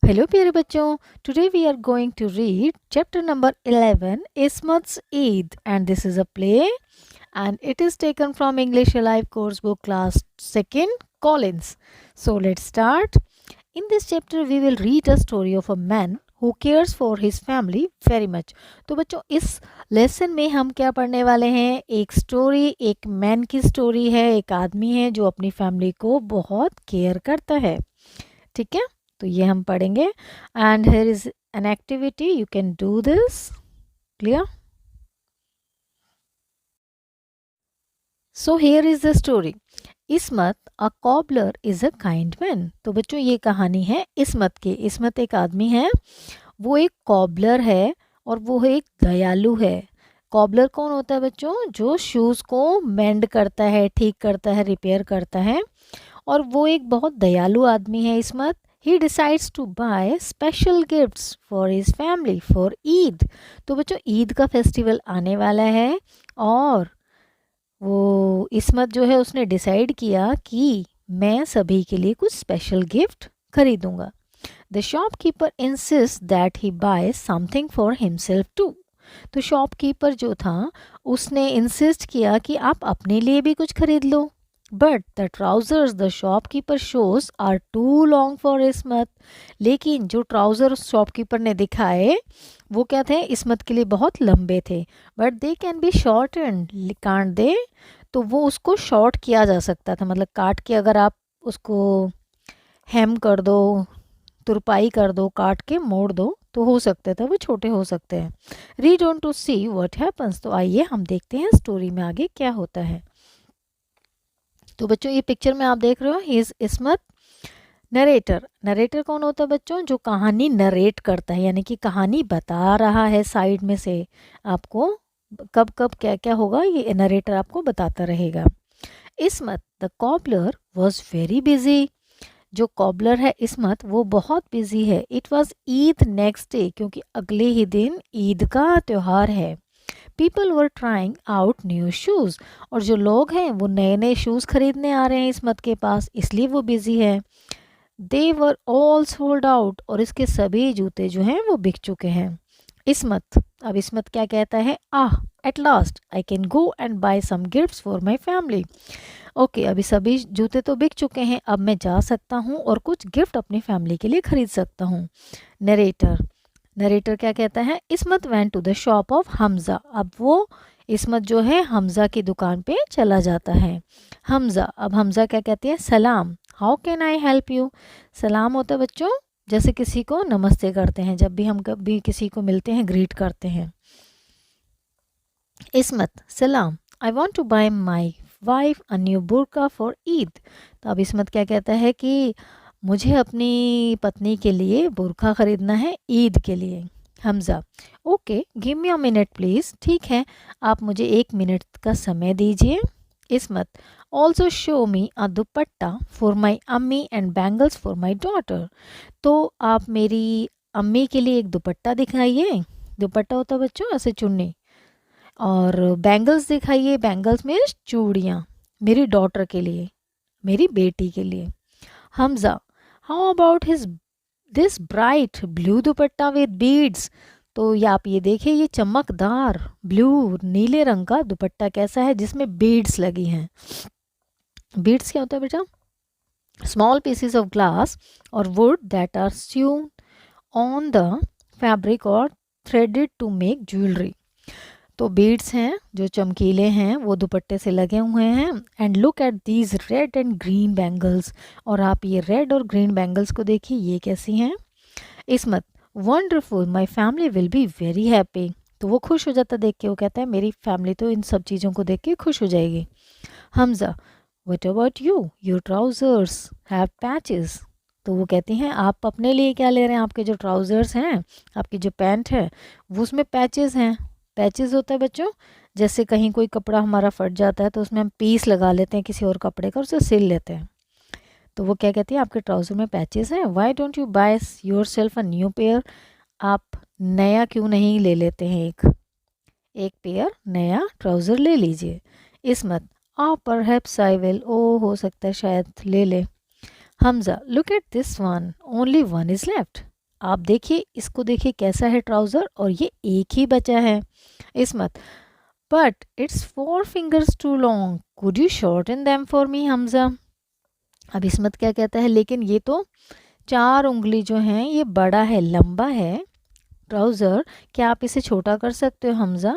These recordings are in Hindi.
Hello प्यारे बच्चों, today we are going to read chapter number 11 Ismat's Eid, and this is a play and it is taken from English Alive course book class 2nd Collins. So let's start. In this chapter we will read a story of a man who cares for his family very much. तो बच्चों इस लेसन में हम क्या पढ़ने वाले हैं, एक स्टोरी, एक मैन की स्टोरी है, एक आदमी है जो अपनी फैमिली को बहुत केयर करता है. ठीक है, तो ये हम पढ़ेंगे. And here is an activity, you can do this. Clear? So here is the story. Ismat a cobbler is a kind man. तो बच्चों ये कहानी है इस्मत की. इस्मत एक आदमी है, वो एक कॉबलर है और वो एक दयालु है. कॉबलर कौन होता है बच्चों? जो शूज़ को मेंड करता है, ठीक करता है, रिपेयर करता है. और वो एक बहुत दयालु आदमी है इस्मत. He decides to buy special gifts for his family for Eid. तो बच्चों ईद का फेस्टिवल आने वाला है और वो इस्मत जो है उसने डिसाइड किया कि मैं सभी के लिए कुछ स्पेशल गिफ्ट खरीदूंगा. The shopkeeper insist that he buy something for himself too. तो शॉपकीपर जो था उसने इंसिस्ट किया कि आप अपने लिए भी कुछ खरीद लो. But the trousers the shopkeeper shows are too long for Ismat. लेकिन जो ट्राउजर शॉपकीपर ने दिखाए वो क्या थे? इस्मत के लिए बहुत लंबे थे. But they can be short and काट दे. तो वो उसको शॉर्ट किया जा सकता था, मतलब काट के अगर आप उसको हेम कर दो, तुरपाई कर दो, काट के मोड़ दो तो हो सकते थे, वो छोटे हो सकते हैं. Read on to see what happens. तो आइए हम देखते हैं स्टोरी में आगे क्या होता है. तो बच्चों ये पिक्चर में आप देख रहे हो, he is Ismat. Narrator. Narrator कौन होता है बच्चों? जो कहानी नरेट करता है, यानी कि कहानी बता रहा है साइड में से आपको. कब कब क्या क्या होगा ये नरेटर आपको बताता रहेगा. Ismat the cobbler was very busy. जो कॉबलर है इस्मत वो बहुत बिजी है. It was Eid next day, क्योंकि अगले ही दिन ईद का त्यौहार है. People were trying out new shoes. और जो लोग हैं वो नए नए शूज़ खरीदने आ रहे हैं इस्मत के पास, इसलिए वो बिजी है. दे वर ऑल सोल्ड आउट. और इसके सभी जूते जो हैं वो बिक चुके हैं. इस्मत. अब इस्मत क्या कहता है? At last I can go and buy some gifts for my family. Okay, अभी सभी जूते तो बिक चुके हैं, अब मैं जा सकता हूँ और कुछ गिफ्ट अपनी फैमिली के लिए खरीद सकता हूँ. नरेटर. नरेटर क्या कहता है? Ismat went to the shop of Hamza. अब वो इस्मत जो है हमज़ा की दुकान पे चला जाता है. हमज़ा. अब हमज़ा क्या कहती है? सलाम. How can I help you. सलाम होता है बच्चों जैसे किसी को नमस्ते करते हैं, जब भी हम कभी किसी को मिलते हैं ग्रीट करते हैं. इस्मत. सलाम. I want to buy my wife a new burqa for Eid. तो अब इस्मत क्या कहता है कि मुझे अपनी पत्नी के लिए बुरखा ख़रीदना है ईद के लिए. Hamza. Okay, give me a minute please. ठीक है, आप मुझे 1 मिनट का समय दीजिए. Ismat. Also show me a dupatta for my ammi and bangles for my daughter. तो आप मेरी अम्मी के लिए एक दुपट्टा दिखाइए. दुपट्टा होता है बच्चों ऐसे चुन्नी. और बैंगल्स दिखाइए. बैंगल्स में चूड़ियाँ मेरी डॉटर के लिए, मेरी बेटी के लिए. Hamza. How about his this bright blue dupatta with beads. तो ये आप ये देखिए, ये चमकदार ब्लू नीले रंग का दुपट्टा कैसा है जिसमें बीड्स लगी हैं. बीड्स क्या होता है बेटा? स्मॉल पीसेस ऑफ ग्लास और wood that are sewn on the fabric और थ्रेडेड टू मेक ज्वेलरी. तो बीड्स हैं जो चमकीले हैं, वो दुपट्टे से लगे हुए हैं. And look at these red and green bangles. और आप ये रेड और ग्रीन बैंगल्स को देखिए, ये कैसी हैं. Ismat. Wonderful, my family will be very happy. तो वो खुश हो जाता देख के, वो कहता है मेरी फैमिली तो इन सब चीज़ों को देख के खुश हो जाएगी. Hamza. What about you, your trousers have patches. तो वो कहती हैं आप अपने लिए क्या ले रहे हैं? आपके जो ट्राउजर्स हैं, आपकी जो पैंट है वो उसमें पैचेस हैं. पैचेस होता है बच्चों जैसे कहीं कोई कपड़ा हमारा फट जाता है तो उसमें हम पीस लगा लेते हैं किसी और कपड़े का, उसे सिल लेते हैं. तो वो क्या कहती है? आपके ट्राउज़र में पैचेस हैं. Y don't you by your self a new pair. आप नया क्यों नहीं ले लेते हैं? एक पेयर नया ट्राउज़र ले लीजिए. इस्मत. Perhaps I will. ओ हो सकता है शायद ले ले. Hamza. Look at this one, only one is left. आप देखिए, इसको देखिए कैसा है ट्राउज़र, और ये एक ही बचा है Ismat. But it's 4 fingers too long, could you shorten them for me Hamza. अब इसमत क्या कहता है, लेकिन ये तो 4 उंगली जो हैं ये बड़ा है, लंबा है ट्राउज़र, क्या आप इसे छोटा कर सकते हो Hamza.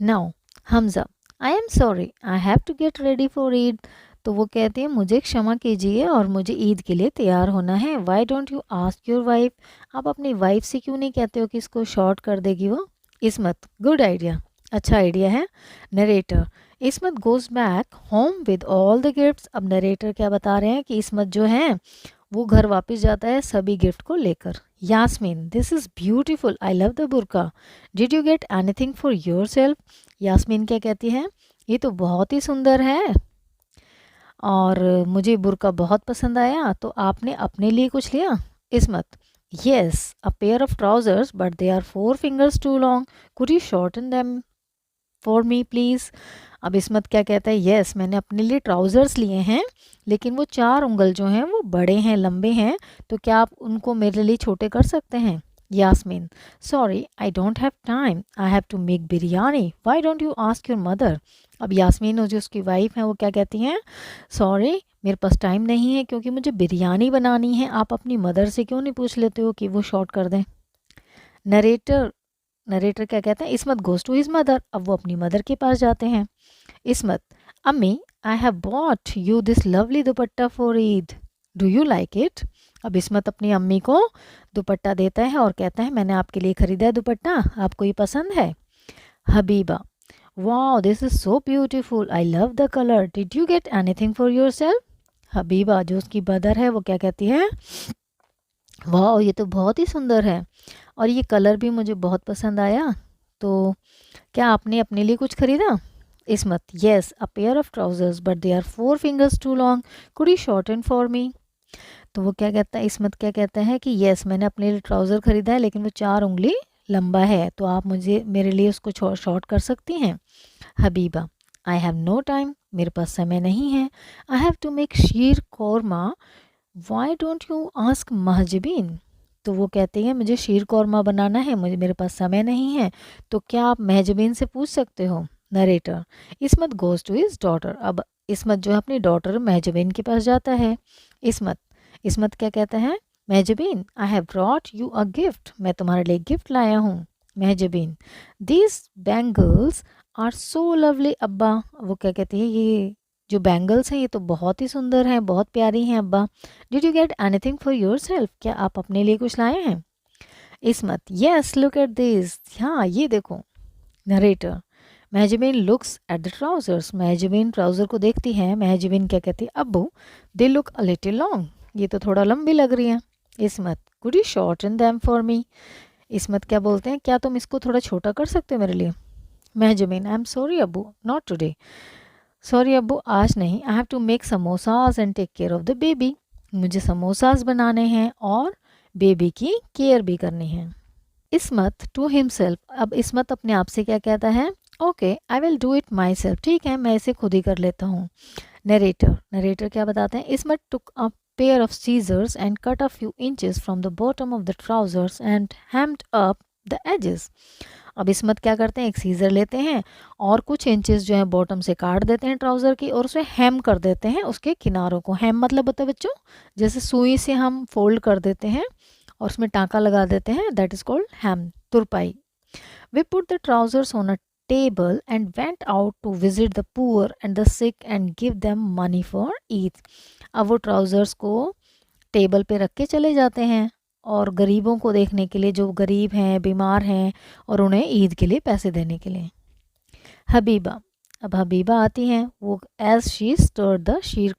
Now Hamza, I am sorry, I have to get ready for Eid. तो वो कहते हैं मुझे क्षमा कीजिए और मुझे ईद के लिए तैयार होना है। Y don't you ask your wife, आप अपनी वाइफ से क्यों नहीं कहते हो कि इसको शॉर्ट कर देगी वो। इसमत, गुड आइडिया, अच्छा आइडिया है। Narrator, Ismat goes back home with all the gifts. अब नरेटर क्या बता रहे हैं कि इसमत जो है वो घर वापस जाता है सभी गिफ्ट को लेकर। Yasmin, this is beautiful, I love the burqa, did you get anything for yourself. Yasmin क्या कहती है, ये तो बहुत ही सुंदर है और मुझे बुरका बहुत पसंद आया, तो आपने अपने लिए कुछ लिया। Ismat, yes, a pair of trousers but they are 4 fingers too long, could you shorten them for me please. अब इसमत क्या कहता है, येस, मैंने अपने लिए ट्राउज़र्स लिए हैं लेकिन वो 4 उंगल जो हैं वो बड़े हैं, लंबे हैं, तो क्या आप उनको मेरे लिए छोटे कर सकते हैं। Yasmin, sorry I don't have time, I have to make biryani, why don't you ask your mother. अब यास्मीन और जो उसकी वाइफ हैं वो क्या कहती हैं, सॉरी मेरे पास टाइम नहीं है क्योंकि मुझे बिरयानी बनानी है, आप अपनी मदर से क्यों नहीं पूछ लेते हो कि वो शॉर्ट कर दें। नरेटर नरेटर क्या कहते हैं, Ismat goes to his mother, अब वो अपनी मदर के पास जाते हैं। इसमत, अम्मी I have bought you this lovely dupatta for Eid, do you like it. अब इसमत अपनी अम्मी को दुपट्टा देता है और कहता है मैंने आपके लिए ख़रीदा है दुपट्टा, आपको ये पसंद है। Habiba, wow this is so beautiful, I love the colour, did you get anything for your self. Habiba जो उसकी मदर है वो क्या कहती है, वाह ये तो बहुत ही सुंदर है और ये कलर भी मुझे बहुत पसंद आया, तो क्या आपने अपने लिए कुछ खरीदा। Ismat, yes, a pair of trousers but they are 4 fingers too long, could you shorten for me. तो वो क्या कहता है, इसमत क्या कहता है कि येस मैंने अपने लिए ट्राउज़र ख़रीदा है लेकिन वो 4 उंगली लंबा है, तो आप मुझे मेरे लिए उसको शॉर्ट कर सकती हैं। Habiba, I have no time, मेरे पास समय नहीं है। I have to make sheer korma, why don't you ask Mahjabeen. तो वो कहते हैं मुझे शीर कौरमा बनाना है, मुझे मेरे पास समय नहीं है, तो क्या आप महजबीन से पूछ सकते हो। Narrator, Ismat goes to his daughter, अब इसमत जो है अपनी डॉटर महजबीन के पास जाता है। इसमत इसमत क्या कहता है, Mahjabeen I have brought you a gift, मैं तुम्हारे लिए गिफ्ट लाया हूँ। Mahjabeen, these bangles are so lovely Abba, वो क्या कहती है ये जो बैंगल्स हैं ये तो बहुत ही सुंदर हैं, बहुत प्यारी हैं अब्बा। Did you get anything for your self, क्या आप अपने लिए कुछ लाए हैं। Ismat, yes look at this, हाँ ये देखो। Narrator, Mahjabeen looks at the trousers, Mahjabeen trouser को देखती है। महजबीन क्या कहती है, अब्बू they look a little long, ये तो थोड़ा लंबी लग रही है। Ismat, could you shorten them for me. Ismat क्या बोलते हैं, क्या तुम इसको थोड़ा छोटा कर सकते हो मेरे लिए। Mahjabeen, I am sorry Abbu, not today, sorry Abbu आज नहीं, I have to make samosas and take care of the baby, मुझे समोसाज बनाने हैं और बेबी की केयर भी करनी है। इसमत टू हिमसेल्फ, अब इसमत अपने आप से क्या कहता है, okay I will do it my self, ठीक है मैं इसे खुद ही कर लेता हूँ। नरेटर क्या बताते हैं, Ismat took a pair of scissors and cut a few inches from the bottom of the trousers and hemmed up the edges. अब इसमत क्या करते हैं, एक सीज़र लेते हैं और कुछ इंचेस जो है बॉटम से काट देते हैं ट्राउज़र की और उसे हेम कर देते हैं उसके किनारों को। हेम मतलब होता है बच्चों जैसे सुई से हम फोल्ड कर देते हैं और उसमें टाँका लगा देते हैं, दैट इज़ कॉल्ड हेम, तुरपाई। We put the trousers on a table and went out to visit the poor and the sick and give them money for Eid. अब वो ट्राउज़र्स को टेबल पे रख के चले जाते हैं और गरीबों को देखने के लिए, जो गरीब हैं बीमार हैं, और उन्हें ईद के लिए पैसे देने के लिए। हबीबा, अब हबीबा आती हैं, वो एज शी स्टर्ड द शीर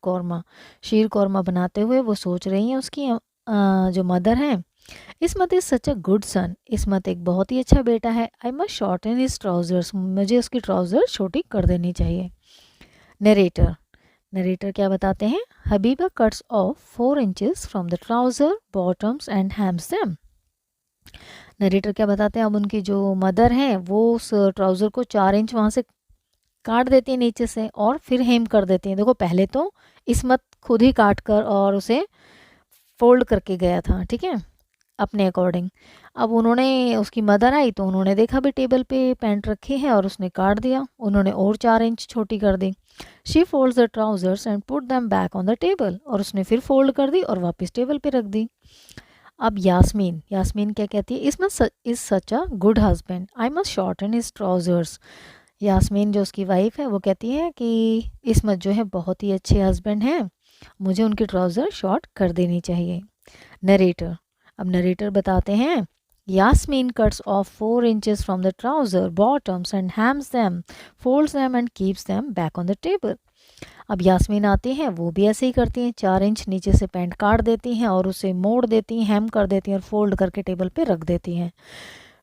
कौरमा बनाते हुए वो सोच रही हैं उसकी जो मदर हैं, Ismat is such a good son, Ismat एक बहुत ही अच्छा बेटा है। I must shorten his trousers, मुझे उसकी ट्राउज़र छोटी कर देनी चाहिए। नरेटर नरेटर क्या बताते हैं, Habiba cuts off 4 inches from the trouser bottoms and hems them. Narrator क्या बताते हैं, अब उनकी जो मदर हैं वो उस ट्राउज़र को 4 इंच वहाँ से काट देती है नीचे से और फिर हेम कर देती हैं। देखो पहले तो इसमत खुद ही काट कर और उसे फ़ोल्ड करके गया था, ठीक है, अपने अकॉर्डिंग। अब उन्होंने, उसकी मदर आई तो उन्होंने देखा भी टेबल पे पैंट रखी है और उसने काट दिया, उन्होंने और 4 इंच छोटी कर दी। She folds the trousers and put them back on the table, और उसने फिर फोल्ड कर दी और वापस टेबल पे रख दी। अब यास्मीन, यास्मीन क्या कहती है, Ismat is such a good husband, I must shorten his trousers. Yasmin जो उसकी वाइफ है वो कहती है कि इसमत जो है बहुत ही अच्छे हस्बैंड हैं, मुझे उनकी ट्राउज़र शॉर्ट कर देनी चाहिए। नरेटर, अब नरेटर बताते हैं, Yasmin cuts off 4 inches from the trouser bottoms and hems them, folds them and keeps them back on the table. अब यास्मीन आती हैं, वो भी ऐसे ही करती हैं, 4 इंच नीचे से पैंट काट देती हैं और उसे मोड़ देती हैं, हेम कर देती हैं और फोल्ड करके टेबल पे रख देती हैं।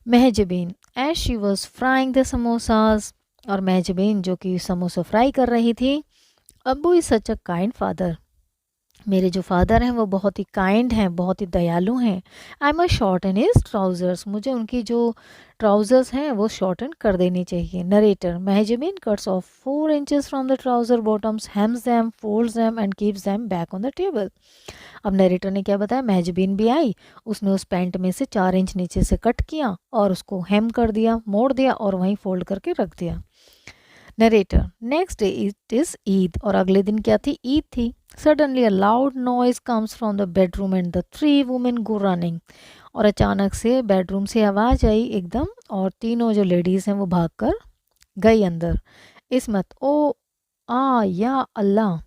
Mahjabeen, as she was frying the samosas, और महजबीन जो कि समोसा फ्राई कर रही थी, अब्बू is such a kind father, मेरे जो फादर हैं वो बहुत ही काइंड हैं, बहुत ही दयालु हैं। आई मस्ट शॉर्टन हिज ट्राउज़र्स, मुझे उनकी जो ट्राउज़र्स हैं वो शॉर्टन कर देनी चाहिए। Narrator, Mahjabeen cuts off 4 inches from the trouser bottoms, hems them, folds them and keeps them back on the table. अब नरेटर ने क्या बताया, महजबीन भी आई, उसने उस पैंट में से 4 इंच नीचे से कट किया और उसको हेम कर दिया, मोड़ दिया और वहीं फोल्ड करके रख दिया। Narrator, next day it is Eid, और अगले दिन क्या थी, ईद थी। Suddenly a loud noise comes from the bedroom and the 3 women go running, और अचानक से बेडरूम से आवाज़ आई एकदम, और तीनों जो लेडीज़ हैं वो भागकर गई अंदर। इसमत, ओ या अल्लाह।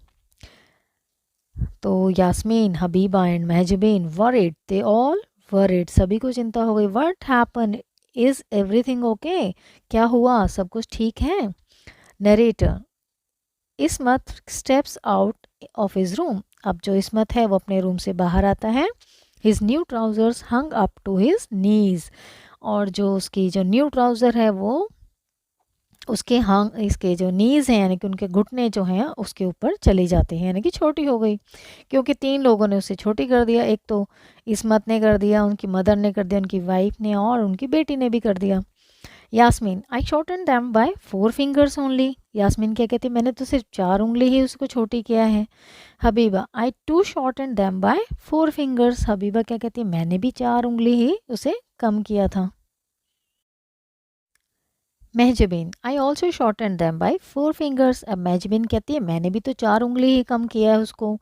तो Yasmin, Habiba and Mahjabeen worried, they all worried, सभी को चिंता हो गई। What happen, is everything okay, क्या हुआ, सब कुछ ठीक है। Narrator, Ismat steps out of his room, अब जो इसमत है वो अपने रूम से बाहर आता है। His new trousers hung up to his knees, और जो उसकी जो न्यू ट्राउज़र है वो उसके इसके जो नीज़ हैं यानी कि उनके घुटने जो हैं उसके ऊपर चले जाते हैं, यानी कि छोटी हो गई, क्योंकि 3 लोगों ने उसे छोटी कर दिया। एक तो इसमत ने कर दिया, उनकी मदर ने कर दिया, उनकी वाइफ ने और उनकी बेटी ने भी कर दिया। Yasmin, I shorten them by 4 fingers only, Yasmin क्या कहती है, मैंने तो सिर्फ 4 उंगली ही उसको छोटी किया है। Habiba, I too shorten them by 4 fingers, Habiba क्या कहती है, मैंने भी 4 उंगली ही उसे कम किया था। Mahjabeen, I also shorten them by 4 fingers, अब महजबीन कहती है मैंने भी तो 4 उंगली ही कम किया है उसको।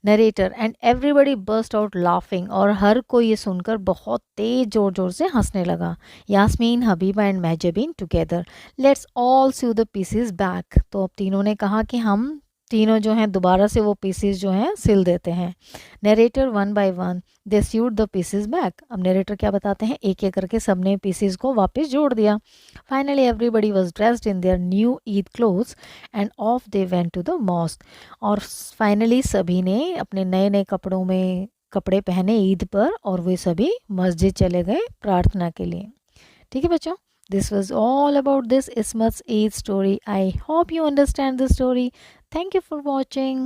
Narrator, and everybody burst out laughing, और हर कोई ये सुनकर बहुत तेज जोर जोर से हंसने लगा। Yasmin, Habiba and Mahjabeen together, let's all sew the pieces back, तो अब तीनों ने कहा कि हम तीनों जो हैं दोबारा से वो पीसेस जो हैं सिल देते हैं। Narrator, 1 by 1 they sewed the pieces back, अब नरेटर क्या बताते हैं, एक एक करके सबने पीसेस को वापस जोड़ दिया। Finally everybody was dressed in their new Eid clothes and off they went to the mosque, और फाइनली सभी ने अपने नए नए कपड़ों में कपड़े पहने ईद पर, और वे सभी मस्जिद चले गए प्रार्थना के लिए। ठीक है बच्चों, this was all about this Ismat's Eid story. I hope you understand the story. Thank you for watching.